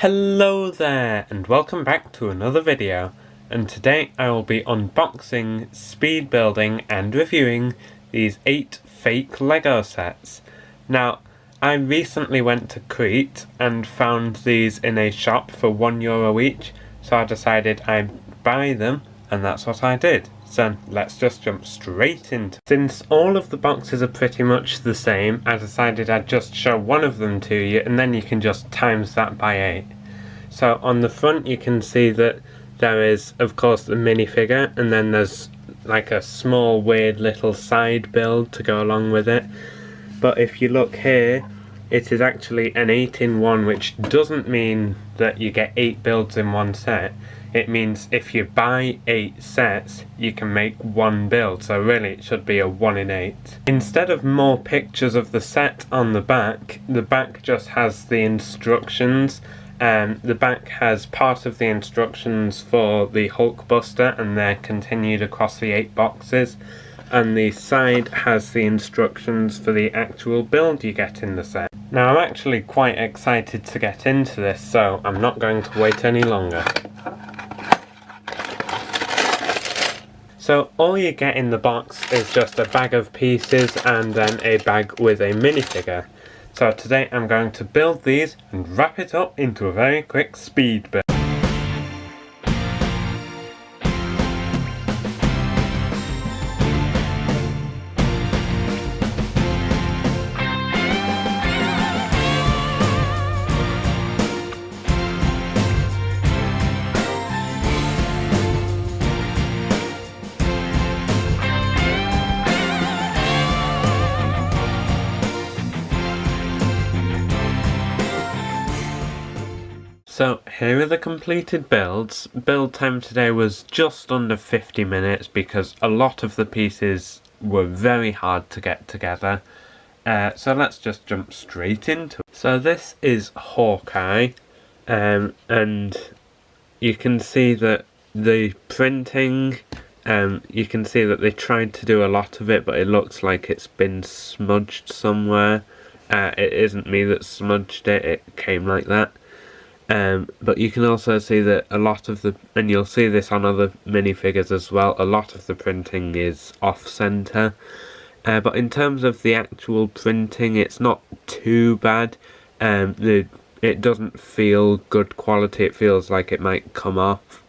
Hello there and welcome back to another video, and today I will be unboxing, speed building and reviewing these 8 fake Lego sets. Now, I recently went to Crete and found these in a shop for €1 each, so I decided I'd buy them, and that's what I did. So let's just jump straight into it. Since all of the boxes are pretty much the same, I decided I'd just show one of them to you and then you can just times that by 8. So on the front you can see that there is of course the minifigure, and then there's like a small weird little side build to go along with it. But if you look here, it is actually an 8-in-1, which doesn't mean that you get 8 builds in one set. It means if you buy 8 sets, you can make 1 build, so really it should be a 1-in-8. Instead of more pictures of the set on the back just has the instructions. The back has part of the instructions for the Hulkbuster, and they're continued across the 8 boxes. And the side has the instructions for the actual build you get in the set. Now I'm actually quite excited to get into this, so I'm not going to wait any longer. So all you get in the box is just a bag of pieces and then a bag with a minifigure. So today I'm going to build these and wrap it up into a very quick speed build. So here are the completed builds. Build time today was just under 50 minutes because a lot of the pieces were very hard to get together. So let's just jump straight into it. So this is Hawkeye, and you can see that the printing, you can see that they tried to do a lot of it, but it looks like it's been smudged somewhere. It isn't me that smudged it, it came like that. But you can also see that a lot of the, and you'll see this on other minifigures as well, a lot of the printing is off-center. But in terms of the actual printing, it's not too bad. It doesn't feel good quality, it feels like it might come off.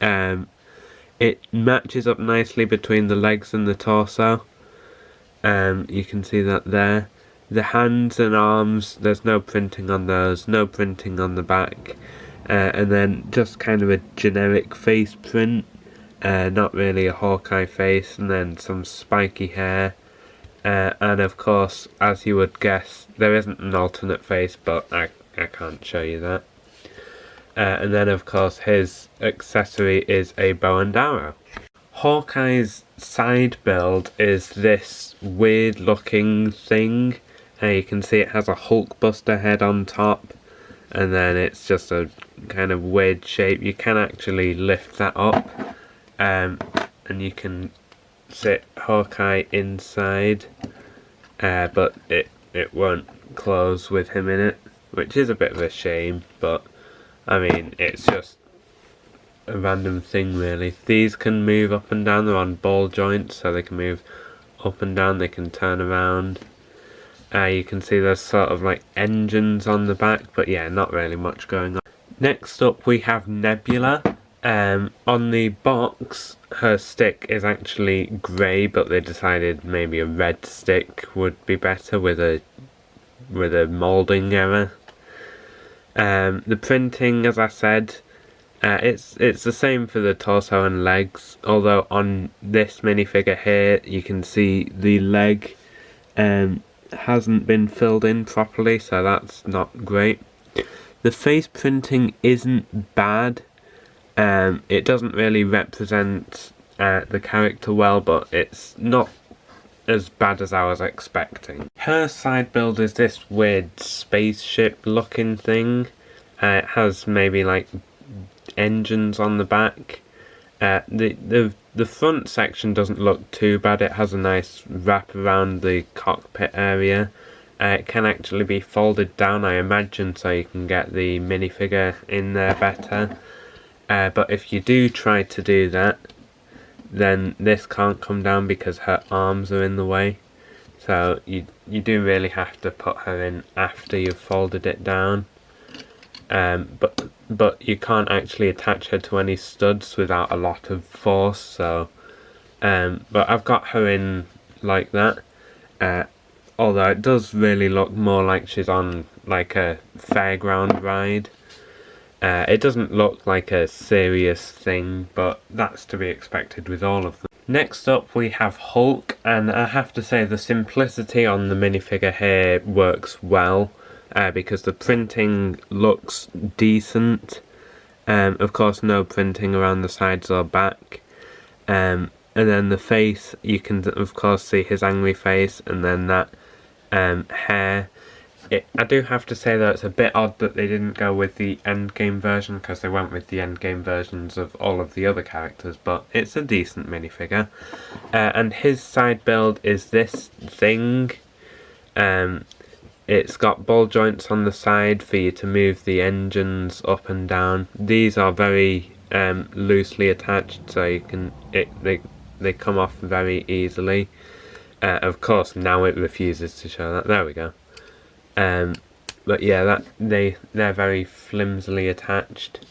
It matches up nicely between the legs and the torso. You can see that there. The hands and arms, there's no printing on those, no printing on the back, and then just kind of a generic face print, not really a Hawkeye face, and then some spiky hair, and of course, as you would guess, there isn't an alternate face, but I can't show you that. And then of course his accessory is a bow and arrow. Hawkeye's side build is this weird looking thing. You can see it has a Hulkbuster head on top, and then it's just a kind of weird shape. You can actually lift that up, and you can sit Hawkeye inside, but it won't close with him in it, which is a bit of a shame, but I mean, it's just a random thing really. These can move up and down, they're on ball joints, so they can move up and down, they can turn around. You can see there's sort of like engines on the back, but yeah, not really much going on. Next up we have Nebula. On the box, her stick is actually grey, but they decided maybe a red stick would be better with a moulding error. The printing, as I said, it's the same for the torso and legs, although on this minifigure here you can see the leg hasn't been filled in properly, so that's not great. The face printing isn't bad. It doesn't really represent the character well, but it's not as bad as I was expecting. Her side build is this weird spaceship looking thing. It has maybe like engines on the back. The front section doesn't look too bad. It has a nice wrap around the cockpit area, It can actually be folded down, I imagine, so you can get the minifigure in there better. But if you do try to do that, then this can't come down because her arms are in the way. So you do really have to put her in after you've folded it down. But you can't actually attach her to any studs without a lot of force. So, but I've got her in like that. Although it does really look more like she's on like a fairground ride. It doesn't look like a serious thing, but that's to be expected with all of them. Next up we have Hulk, and I have to say the simplicity on the minifigure here works well, because the printing looks decent. Of course no printing around the sides or back. And then the face, you can of course see his angry face, and then that hair. I do have to say though, it's a bit odd that they didn't go with the endgame version, because they went with the endgame versions of all of the other characters, but it's a decent minifigure. And his side build is this thing. It's got ball joints on the side for you to move the engines up and down. These are very loosely attached, so you can they come off very easily. Of course now it refuses to show that. There we go. But yeah, they're very flimsily attached.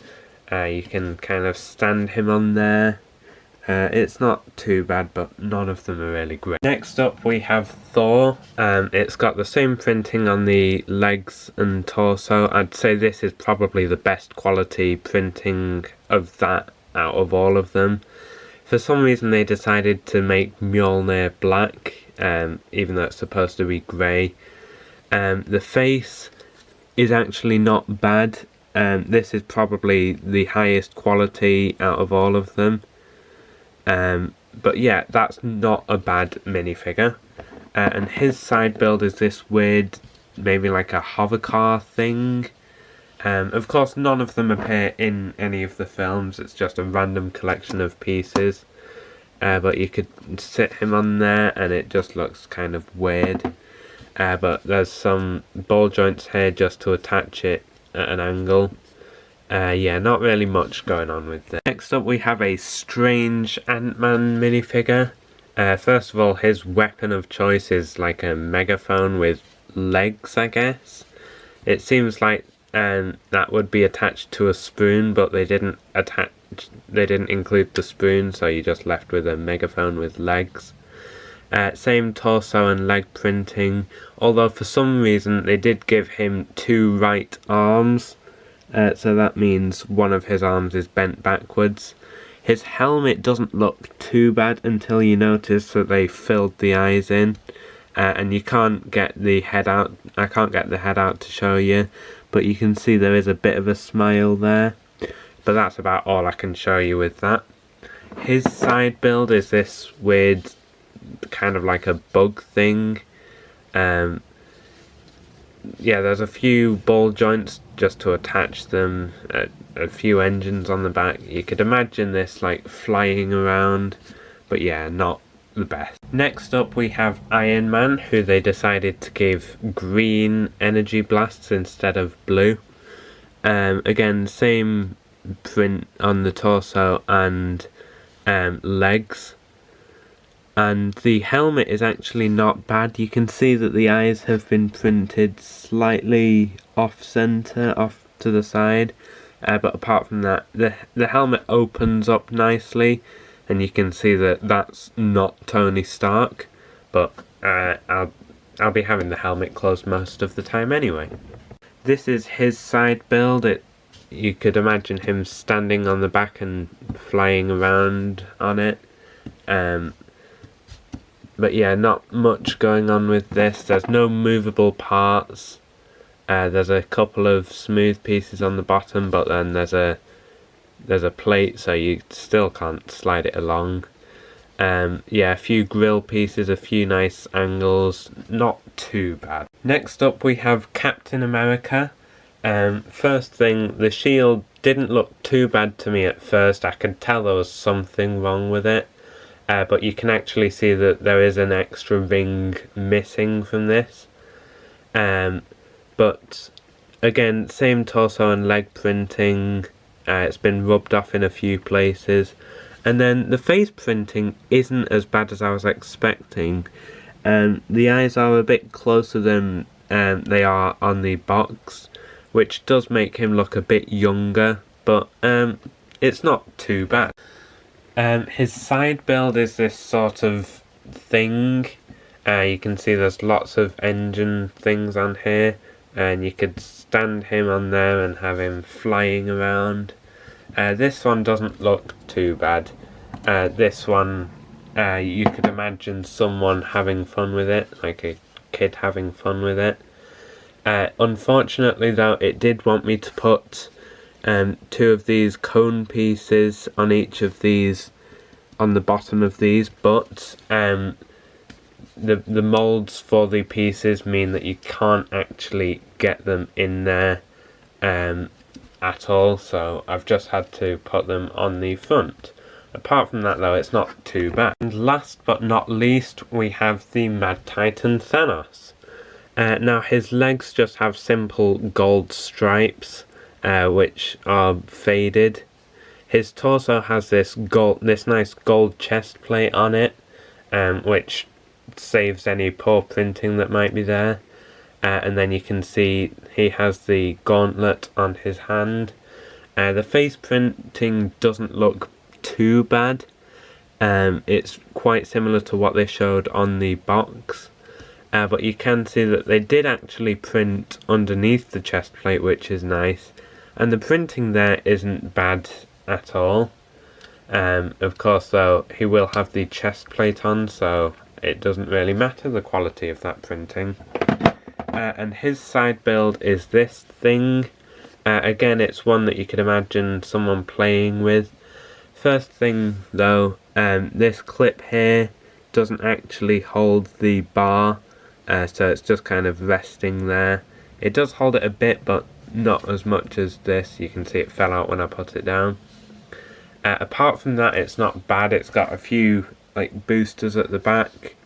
You can kind of stand him on there. It's not too bad, but none of them are really great. Next up we have Thor. It's got the same printing on the legs and torso. I'd say this is probably the best quality printing of that out of all of them. For some reason they decided to make Mjolnir black, even though it's supposed to be grey. The face is actually not bad. This is probably the highest quality out of all of them. But yeah, that's not a bad minifigure. And his side build is this weird, maybe like a hover car thing. Of course none of them appear in any of the films, it's just a random collection of pieces. But you could sit him on there and it just looks kind of weird. But there's some ball joints here just to attach it at an angle. Yeah, not really much going on with this. Next up we have a strange Ant-Man minifigure. First of all, his weapon of choice is like a megaphone with legs, I guess. It seems like that would be attached to a spoon, but they didn't include the spoon, so you're just left with a megaphone with legs. Same torso and leg printing, although for some reason they did give him 2 right arms, so that means one of his arms is bent backwards. His helmet doesn't look too bad until you notice that they filled the eyes in, and you can't get the head out. I can't get the head out to show you, but you can see there is a bit of a smile there, but that's about all I can show you with that. His side build is this weird kind of like a bug thing. Yeah, there's a few ball joints just to attach them, a few engines on the back. You could imagine this like flying around, but yeah, not the best. Next up we have Iron Man, who they decided to give green energy blasts instead of blue. Again, same print on the torso and legs. And the helmet is actually not bad. You can see that the eyes have been printed slightly off-center, off to the side. But apart from that, the helmet opens up nicely. And you can see that that's not Tony Stark. But I'll be having the helmet closed most of the time anyway. This is his side build. You could imagine him standing on the back and flying around on it. But yeah, not much going on with this. There's no movable parts. There's a couple of smooth pieces on the bottom, but then there's a plate, so you still can't slide it along. Yeah, a few grill pieces, a few nice angles, not too bad. Next up we have Captain America. First thing, the shield didn't look too bad to me at first. I could tell there was something wrong with it. But you can actually see that there is an extra ring missing from this. But again, same torso and leg printing. It's been rubbed off in a few places. And then the face printing isn't as bad as I was expecting. The eyes are a bit closer than they are on the box, which does make him look a bit younger, but it's not too bad. His side build is this sort of thing. You can see there's lots of engine things on here, and you could stand him on there and have him flying around. This one doesn't look too bad. This one, you could imagine someone having fun with it, like a kid having fun with it. Unfortunately though, it did want me to put 2 of these cone pieces on each of these, on the bottom of these, but the molds for the pieces mean that you can't actually get them in there at all, so I've just had to put them on the front. Apart from that though, it's not too bad. And last but not least, we have the Mad Titan Thanos. Now his legs just have simple gold stripes, which are faded. His torso has this nice gold chest plate on it, which saves any poor printing that might be there. And then you can see he has the gauntlet on his hand. The face printing doesn't look too bad. It's quite similar to what they showed on the box. But you can see that they did actually print underneath the chest plate, which is nice. And the printing there isn't bad at all. Of course though, he will have the chest plate on, so it doesn't really matter the quality of that printing. And his side build is this thing. Again, it's one that you could imagine someone playing with. First thing though, this clip here doesn't actually hold the bar, so it's just kind of resting there. It does hold it a bit, but not as much as this. You can see it fell out when I put it down. Apart from that, it's not bad. It's got a few like boosters at the back.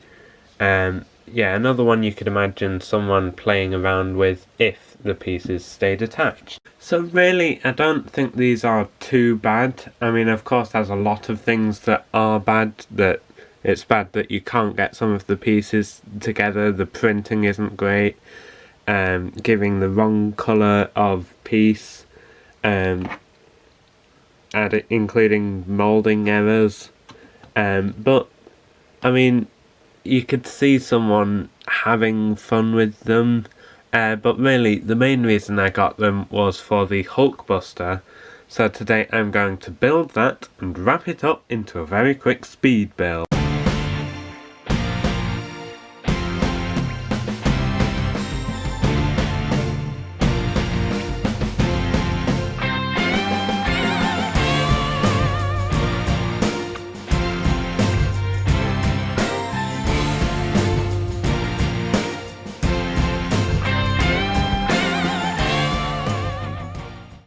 Yeah, another one you could imagine someone playing around with if the pieces stayed attached. So really, I don't think these are too bad. I mean, of course, there's a lot of things that are bad. That it's bad that you can't get some of the pieces together. The printing isn't great. Giving the wrong colour of piece. Including moulding errors. But, I mean, you could see someone having fun with them, but really the main reason I got them was for the Hulkbuster, so today I'm going to build that and wrap it up into a very quick speed build.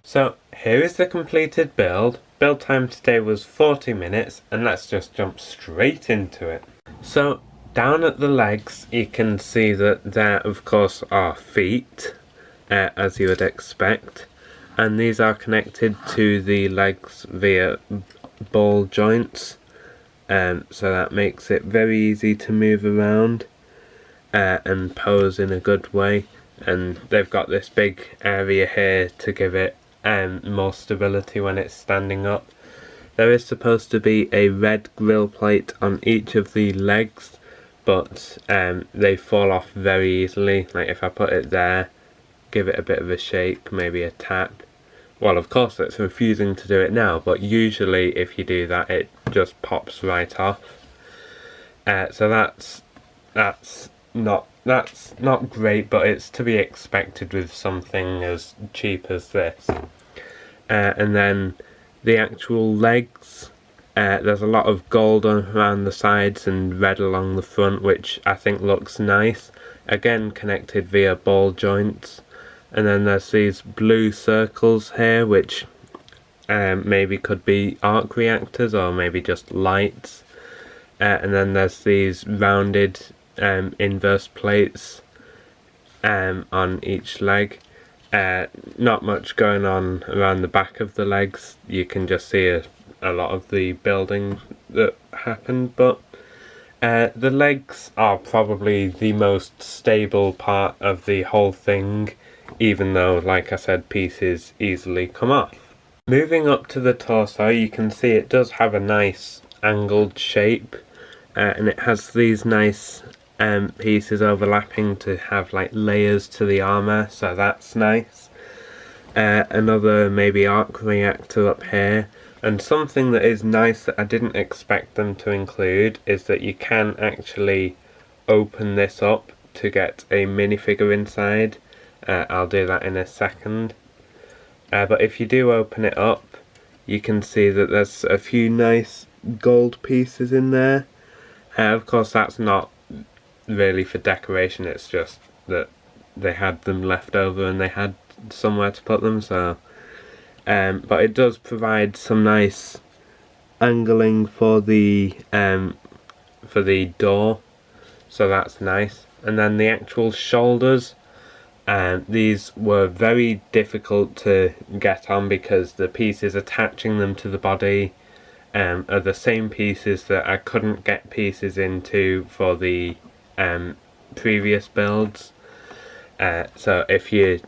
So here is the completed build. Build time today was 40 minutes, and let's just jump straight into it. So down at the legs you can see that there of course are feet, as you would expect, and these are connected to the legs via ball joints, so that makes it very easy to move around and pose in a good way. And they've got this big area here to give it more stability when it's standing up. There is supposed to be a red grill plate on each of the legs, but they fall off very easily. Like if I put it there, give it a bit of a shake, maybe a tap. Well, of course it's refusing to do it now, but usually if you do that it just pops right off. So that's not great, but it's to be expected with something as cheap as this. And then the actual legs, there's a lot of gold around the sides and red along the front, which I think looks nice. Again, connected via ball joints. And then there's these blue circles here, which maybe could be arc reactors or maybe just lights. And then there's these rounded inverse plates, on each leg. Not much going on around the back of the legs. You can just see a lot of the building that happened, but the legs are probably the most stable part of the whole thing, even though, like I said, pieces easily come off. Moving up to the torso, you can see it does have a nice angled shape, and it has these nice pieces overlapping to have like layers to the armour, so that's nice. Another maybe arc reactor up here, and something that is nice that I didn't expect them to include is that you can actually open this up to get a minifigure inside. I'll do that in a second. But if you do open it up, you can see that there's a few nice gold pieces in there. Of course, that's not really for decoration, it's just that they had them left over and they had somewhere to put them, so but it does provide some nice angling for the door, so that's nice. And then the actual shoulders, these were very difficult to get on because the pieces attaching them to the body are the same pieces that I couldn't get pieces into for the previous builds. So if you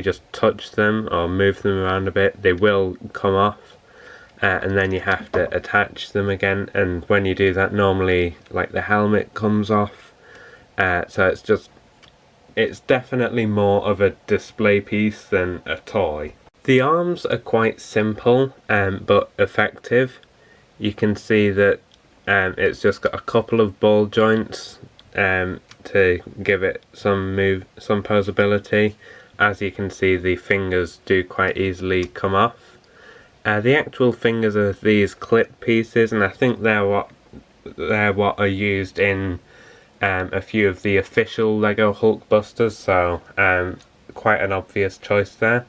just touch them or move them around a bit, they will come off, and then you have to attach them again, and when you do that, normally like the helmet comes off. So it's definitely more of a display piece than a toy. The arms are quite simple but effective. You can see that it's just got a couple of ball joints to give it some posability. As you can see, the fingers do quite easily come off. The actual fingers are these clip pieces, and I think they're what are used in a few of the official Lego Hulkbusters, so quite an obvious choice there.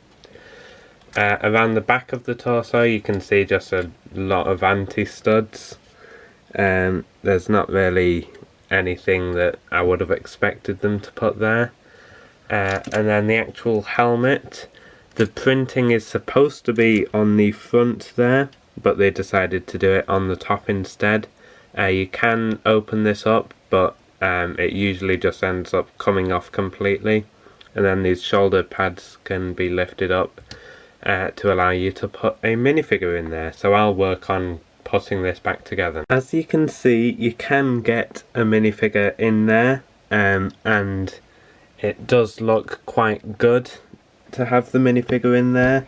Around the back of the torso you can see just a lot of anti-studs. There's not really anything that I would have expected them to put there. And then the actual helmet, the printing is supposed to be on the front there, but they decided to do it on the top instead. You can open this up, but it usually just ends up coming off completely, and then these shoulder pads can be lifted up to allow you to put a minifigure in there. So I'll work on putting this back together. As you can see, you can get a minifigure in there, and it does look quite good to have the minifigure in there,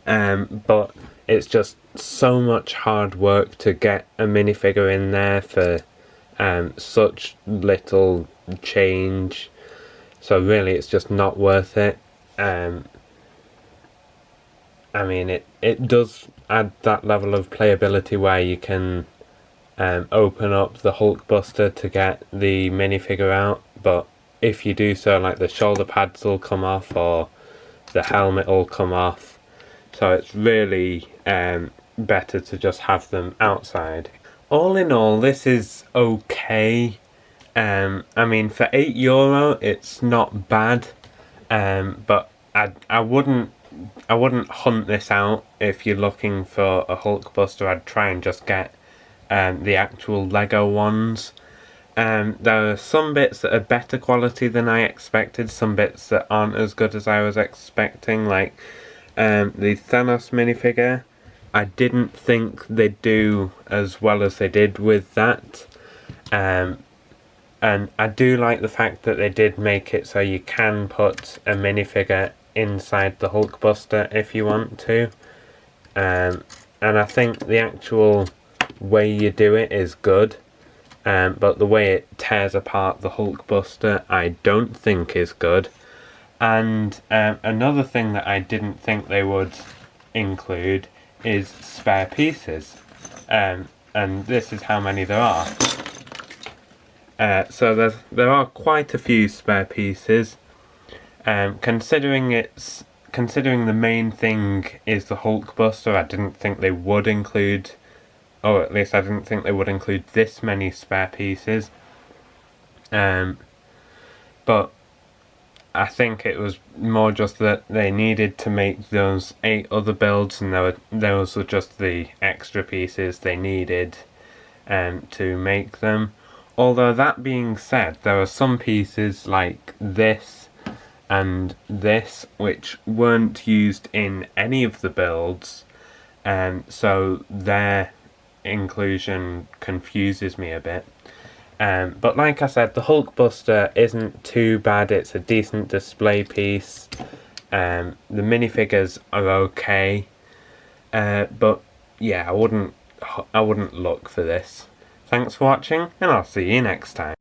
but it's just so much hard work to get a minifigure in there for such little change, so really it's just not worth it. I mean, it does add that level of playability where you can open up the Hulkbuster to get the minifigure out, but if you do so, like, the shoulder pads will come off or the helmet will come off, so it's really better to just have them outside. All in all, this is okay. I mean, for €8 it's not bad, but I wouldn't hunt this out. If you're looking for a Hulkbuster, I'd try and just get the actual Lego ones. There are some bits that are better quality than I expected, some bits that aren't as good as I was expecting, like the Thanos minifigure. I didn't think they'd do as well as they did with that, and I do like the fact that they did make it so you can put a minifigure inside the Hulkbuster if you want to, and I think the actual way you do it is good, but the way it tears apart the Hulkbuster I don't think is good. And another thing that I didn't think they would include is spare pieces, and this is how many there are. So there are quite a few spare pieces. Considering the main thing is the Hulkbuster, I didn't think they would include, or at least I didn't think they would include this many spare pieces. But I think it was more just that they needed to make those 8 other builds, and those were just the extra pieces they needed to make them. Although that being said, there are some pieces like this and this which weren't used in any of the builds, so their inclusion confuses me a bit. But like I said, the Hulkbuster isn't too bad. It's a decent display piece. The minifigures are okay, but yeah, I wouldn't look for this. Thanks for watching, and I'll see you next time.